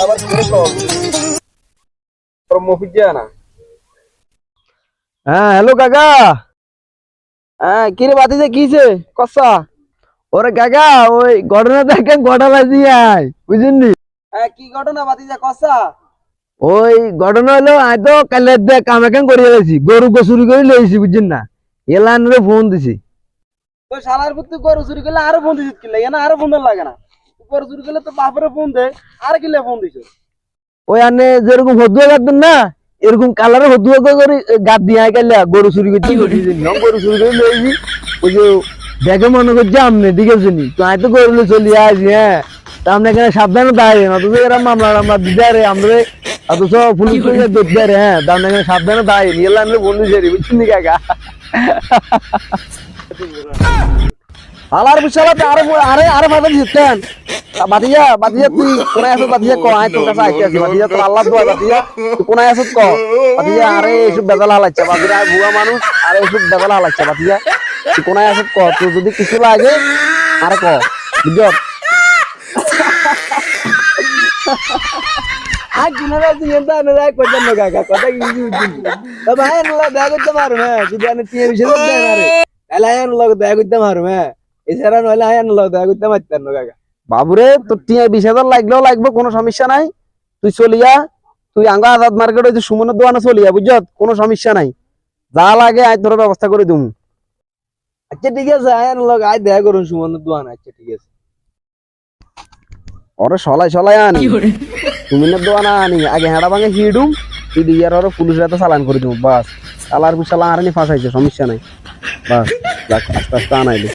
আবার করে কল তোর মফিজ না। হ্যাঁ হ্যালো কাকা। হ্যাঁ কিরে বাতিজা কিছে কসা? ওরে কাকা ওই ঘটনা দেখে ঘটনা দিয়ে আয় বুঝলি। হ্যাঁ কি ঘটনা বাতিজা কসা? ওই ঘটনা হলো আয় তো কালে কামে কাম করে গেছি, গরু চুরি করে লইছি বুঝছেন না। এলানরে ফোন দিছি। তো শালার পুত্র গরু চুরি করলে আরো ফোন দিছিস কি লাগে না? আরো ফোন দেন লাগে না? গরু চুরি করলে তো বাপরে ফোন দে, আর কিলে ফোন দিছ? ওই আনে যেরকম হদুয়া গাতেন না এরকম কালারে হদুয়া করে গাত দিয়ে আয় কালে গরু চুরি করছি গরু চুরি করে লইছি। ওই যে দেখে মনে করছে আমনে দিকে শুনি তো আয় তো গরু চলি আসি। হ্যাঁ তা আমরা এখানে সাবধানে দাঁড়িয়ে অথচ এরা মামলা দিতে রে আমরা অথচ পুলিশ দেখতে রে। হ্যাঁ তা আমরা এখানে সাবধানে দাঁড়িয়ে নিয়ে এলাম বন্ধু সেরি বুঝছেন কাকা। হালার বিশালা আরো আরে আরে ফাটা দিতেন। বাতিজা তুই কোনায় আছিস? বাতিজা ক আয় তোর কাছে আইতে আছি। বাতিজা তোর আল্লাহ দোয়া। বাতিজা তুই কোনায় আছিস ক? বাতিজা আরে এসব বেজাল হালাচ্ছে বাতিজা, বুয়া মানুষ আর এসব বেজাল হালাচ্ছে বাতিজা। তুই কোনায় আছিস ক? তোর যদি কিছু লাগে আরে ক বুঝছ। আর কিনারা তুই এনতা আনে কইতেন না কাকা, কথা কি বুঝছিস? তা ভাই আল্লাহ দয়া করতে পারো না, যদি আনে তিন বিশে দেন আরে তাহলে আয় আল্লাহ দয়া করতে পারো। হ্যাঁ এছাড়া নইলে আয় আল্লাহ দয়া করতে পারতেন না কাকা। বাবুরে তোর 20,000 লাগলেও লাগবে, কোনো সমস্যা নাই। তুই চলিয়া তুই আঙ্গা আজাদ মার্কেট হইতে সুমনের দোকানে চলিয়া বুঝছ, কোনো সমস্যা নাই। যা লাগে আয় তোর ব্যবস্থা করে দিমু। আচ্ছা ঠিক আছে আয় আনলো আয় দেখা করুন সুমনের দোকানে। আচ্ছা ঠিক আছে। ওরে সলাই আনি তুমি না দোকানে আনি আগে হেঁড়া ভাঙে হিডুম তুই দিয়ে আর পুলিশের হাতে চালান করে দিব। বাস চালার পিছালা আর নি ফাঁসাইছে, সমস্যা নাই। বাস আস্তে আস্তে আনাইলি।